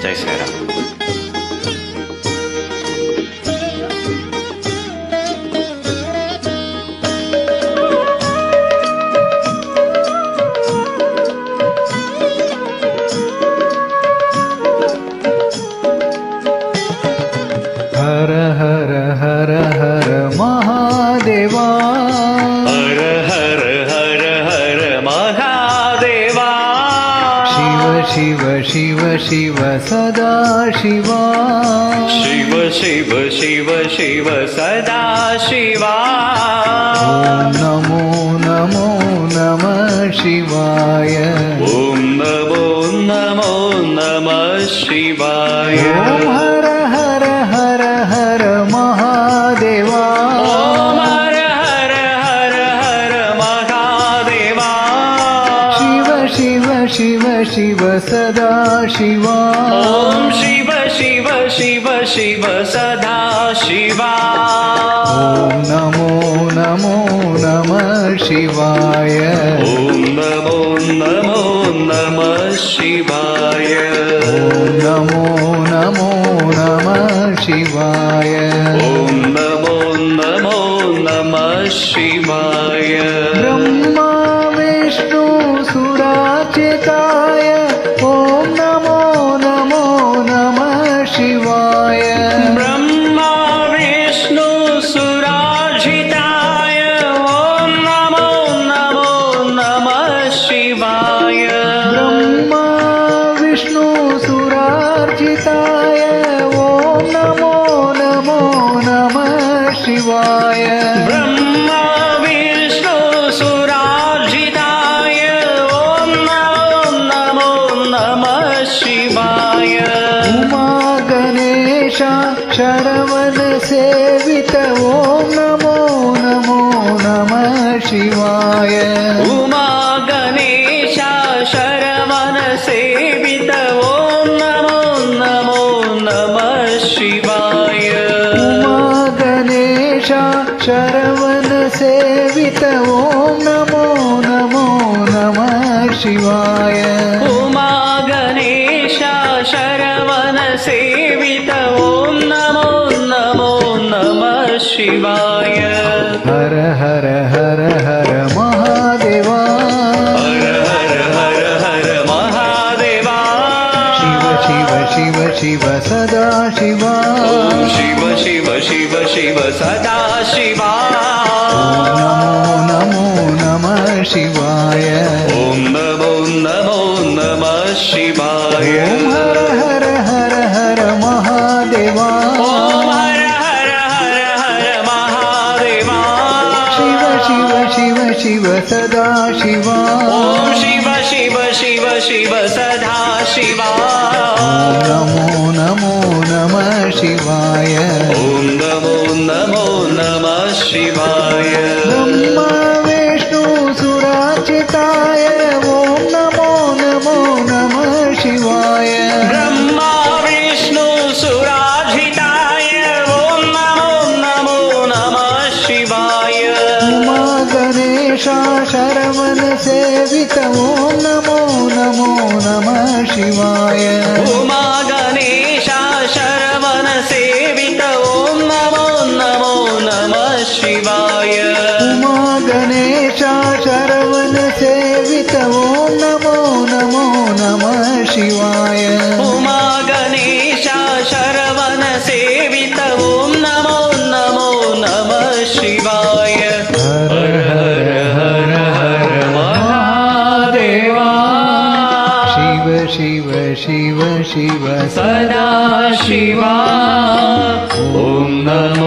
ಜೈ ಶ್ರೀರಾಮ್. ಹರ ಹರ ಹರ ಹರ ಮಹಾದೇವಾ, ಹರ ಹರ ಹರ ಹರ ಮಹಾದೇವಾ, ಶಿವ ಶಿವ ಶಿವ ಶಿವ ಸದಾ ಶಿವ, ಶಿವ ಶಿವ ಶಿವ ಶಿವ ಸದಾ ಶಿವ. ಓಂ ನಮೋ ನಮೋ ನಮಃ ಶಿವಾಯ, ಓಂ ನಮೋ ನಮೋ ನಮಃ ಶಿವಾಯ. ಓಂ ಹರ ಹರ ಹರ ಹರ ಮಹಾದೇವಾ, ಓಂ ಹರ ಹರ ಹರ ಹರ ಮಹಾದೇವಾ, ಶಿವ ಶಿವ ಶಿವ ಶಿವ ಸದಾ ಶಿವ, ಓಂ ಶಿವ ಶಿವ ಶಿವ ಶಿವ ಸದಾ ಶಿವ. ಓಂ ನಮೋ ನಮೋ ನಮಃ ಶಿವಾಯ, ಓಂ ನಮೋ ನಮೋ ನಮಃ ಶಿವಾಯ. ಓಂ ನಮೋ ನಮೋ ನಮಃ ಶಿವಾಯ, ಓಂ ನಮೋ ನಮೋ ನಮಃ ಶಿವಾಯ. ಬ್ರಹ್ಮ ವಿಷ್ಣು ಸುರಾರ್ಚಿತಾಯ, ಓಂ ನಮೋ ನಮೋ ನಮಃ ಶಿವಾಯ, ಬ್ರಹ್ಮ ವಿಷ್ಣು ಸುರಾರ್ಜಿತಾಯ, ಓಂ ನಮೋ ನಮೋ ನಮಃ ಶಿವಾಯ. ಬ್ರಹ್ಮ ವಿಷ್ಣು ಸುರಾರ್ಚಿತಾಯ, ಓಂ ನಮೋ ನಮೋ ನಮಃ ಶಿವಾಯ, ಬ್ರಹ್ಮ ವಿಷ್ಣು ಸುರಾರ್ಜಿತಾಯ, ಓಂ ನಮೋ ನಮೋ ನಮಃ ಶಿವಾಯ. ಉಮಾ ಗಣೇಶ ಶರವಣ ಸೇವಿತ, ಓಂ ನಮೋ ನಮೋ ನಮಃ ಶಿವಾಯ, ಉಮಾ ಗಣೇಶ ಶರವಣ ಸೇವಿತ, ಓಂ ನಮೋ ನಮೋ ನಮಃ ಶಿವಾಯ. ಉಮಾ ಗಣೇಶ ಶರವಣ ಸೇವಿತ, ಓಂ ನಮೋ ನಮೋ ನಮಃ ಶಿವಾಯ, ಉಮಾ ಗಣೇಶ ಶರವಣ ಸೇವಿತ, ಓಂ ನಮೋ ನಮೋ ನಮಃ ಶಿವಾಯ. ಹರ ಹರ ಹರ ಹರ ಮಹಾದೇವಾ, ಹರ ಹರ ಹರ ಹರ ಮಹಾದೇವಾ, ಶಿವ ಶಿವ ಶಿವ ಶಿವ ಸದಾ ಶಿವ, ಓಂ ಶಿವ ಶಿವ ಶಿವ ಶಿವ ಸದಾ ಶಿವ. ನಮೋ ನಮೋ ನಮಃ ಶಿವಾಯ, ಓಂ ನಮೋ ನಮೋ ನಮಃ ಶಿವಾಯ. ಓಂ ಹರ ಹರ ಹರ ಹರ ಮಹಾದೇವಾ, ಓಂ ಹರ ಹರ ಹರ ಹರ ಮಹಾದೇವಾ, ಶಿವ ಶಿವ ಶಿವ ಶಿವ ಸದಾ ಶಿವ, ಓಂ ಶಿವ ಶಿವ ಶಿವ ಶಿವ ಸದಾ ಶಿವ. ನಮೋ ನಮೋ ನಮಃ ಶಿವಾಯ, ಓಂ ನಮೋ ನಮೋ ನಮಃ ಶಿವಾಯ. ಬ್ರಹ್ಮ ವಿಷ್ಣು ಸುರಾರ್ಚಿತಾಯ, ಓಂ ನಮೋ ನಮೋ ನಮಃ ಶಿವಾಯ, ಬ್ರಹ್ಮ ವಿಷ್ಣು ಸುರಾರ್ಜಿತಾಯ, ಓಂ ನಮೋ ನಮೋ ನಮಃ ಶಿವಾಯ. ಉಮಾ ಗಣೇಶ ಶರವಣ ಸೇವಿತ, ಓಂ ನಮೋ ನಮೋ ನಮಃ ಶಿವಾಯ, ಉಮಾ ಗಣೇಶ ಶರವಣ ಸೇವಿತ, ಓಂ ನಮೋ ನಮೋ ನಮಃ ಶಿವಾಯ. ಉಮಾ ಗಣೇಶ ಶರವಣ ಸೇವಿತ, ಓಂ ನಮೋ ನಮೋ ನಮಃ ಶಿವಾಯ, ಉಮಾ ಗಣೇಶ ಶರವಣ ಸೇವಿತ, ಓಂ ನಮೋ ನಮೋ ನಮಃ ಶಿವಾಯ. ಹರ ಹರ ಹರ ಹರ ಮಹಾದೇವಾ, ಶಿವ ಶಿವ ಶಿವ ಶಿವ ಸದಾ ಶಿವ. ಓಂ ನಮೋ